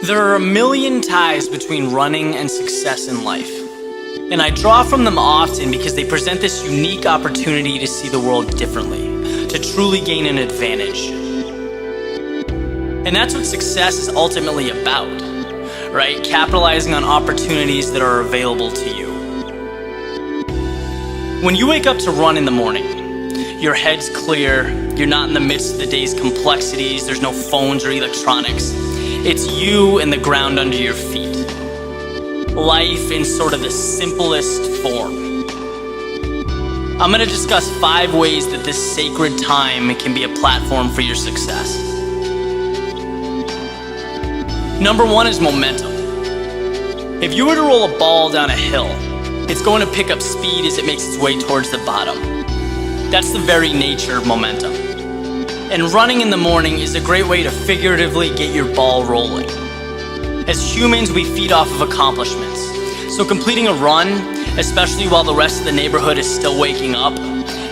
There are a million ties between running and success in life, and I draw from them often because they present this unique opportunity to see the world differently, to truly gain an advantage. And that's what success is ultimately about, right? Capitalizing on opportunities that are available to you. When you wake up to run in the morning, your head's clear, you're not in the midst of the day's complexities, there's no phones or electronics. It's you and the ground under your feet. Life in sort of the simplest form. I'm going to discuss 5 ways that this sacred time can be a platform for your success. Number 1 is momentum. If you were to roll a ball down a hill, it's going to pick up speed as it makes its way towards the bottom. That's the very nature of momentum. And running in the morning is a great way to figuratively get your ball rolling. As humans, we feed off of accomplishments. So completing a run, especially while the rest of the neighborhood is still waking up,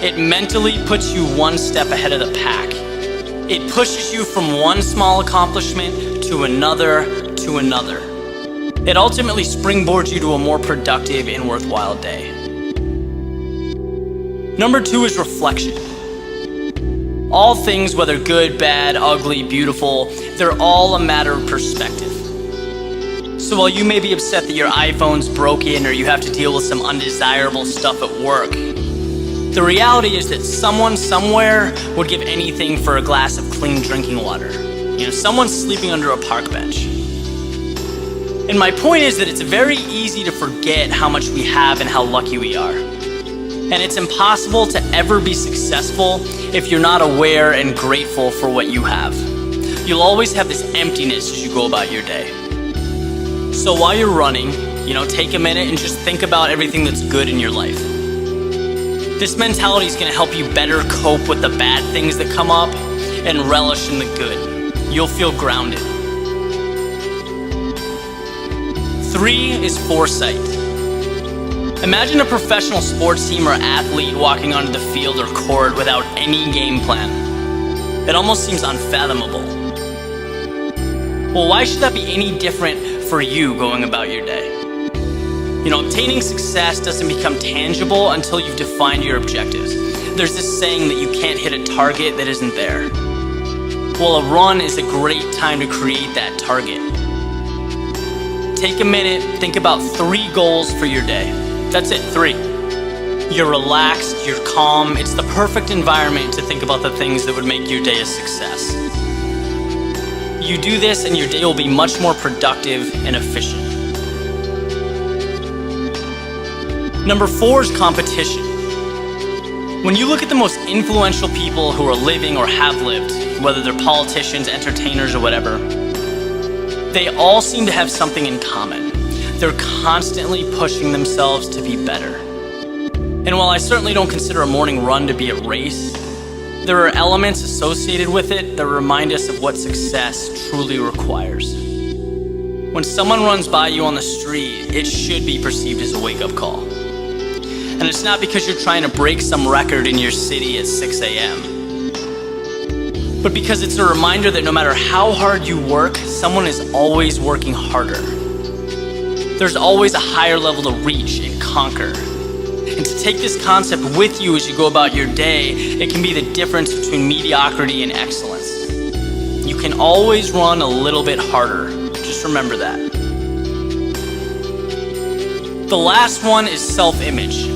it mentally puts you one step ahead of the pack. It pushes you from one small accomplishment to another to another. It ultimately springboards you to a more productive and worthwhile day. Number 2 is reflection. All things, whether good, bad, ugly, beautiful, they're all a matter of perspective. So while you may be upset that your iPhone's broken or you have to deal with some undesirable stuff at work, the reality is that someone somewhere would give anything for a glass of clean drinking water. Someone's sleeping under a park bench. And my point is that it's very easy to forget how much we have and how lucky we are. And it's impossible to ever be successful if you're not aware and grateful for what you have. You'll always have this emptiness as you go about your day. So while you're running, take a minute and just think about everything that's good in your life. This mentality is going to help you better cope with the bad things that come up and relish in the good. You'll feel grounded. 3 is foresight. Imagine a professional sports team or athlete walking onto the field or court without any game plan. It almost seems unfathomable. Well, why should that be any different for you going about your day? Obtaining success doesn't become tangible until you've defined your objectives. There's this saying that you can't hit a target that isn't there. Well, a run is a great time to create that target. Take a minute, think about 3 goals for your day. That's it, 3. You're relaxed, you're calm, it's the perfect environment to think about the things that would make your day a success. You do this and your day will be much more productive and efficient. Number 4 is competition. When you look at the most influential people who are living or have lived, whether they're politicians, entertainers, or whatever, they all seem to have something in common. They're constantly pushing themselves to be better. And while I certainly don't consider a morning run to be a race, there are elements associated with it that remind us of what success truly requires. When someone runs by you on the street, it should be perceived as a wake-up call. And it's not because you're trying to break some record in your city at 6 a.m., but because it's a reminder that no matter how hard you work, someone is always working harder. There's always a higher level to reach and conquer. And to take this concept with you as you go about your day, it can be the difference between mediocrity and excellence. You can always run a little bit harder. Just remember that. The last one is self-image.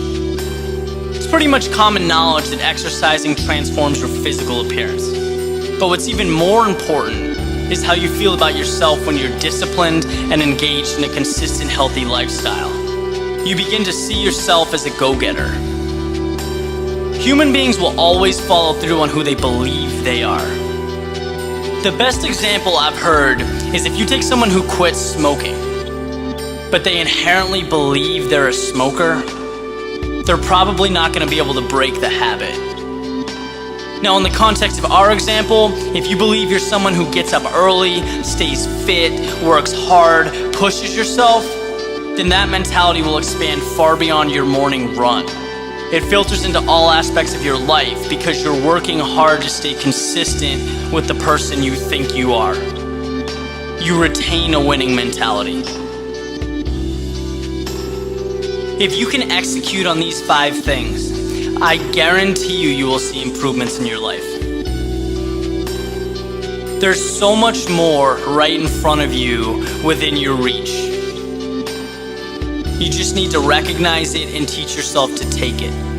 It's pretty much common knowledge that exercising transforms your physical appearance. But what's even more important is how you feel about yourself when you're disciplined and engaged in a consistent, healthy lifestyle. You begin to see yourself as a go-getter. Human beings will always follow through on who they believe they are. The best example I've heard is if you take someone who quits smoking, but they inherently believe they're a smoker, they're probably not going to be able to break the habit. Now, in the context of our example, if you believe you're someone who gets up early, stays fit, works hard, pushes yourself, then that mentality will expand far beyond your morning run. It filters into all aspects of your life because you're working hard to stay consistent with the person you think you are. you retain a winning mentality. If you can execute on these 5 things, I guarantee you will see improvements in your life. There's so much more right in front of you within your reach. You just need to recognize it and teach yourself to take it.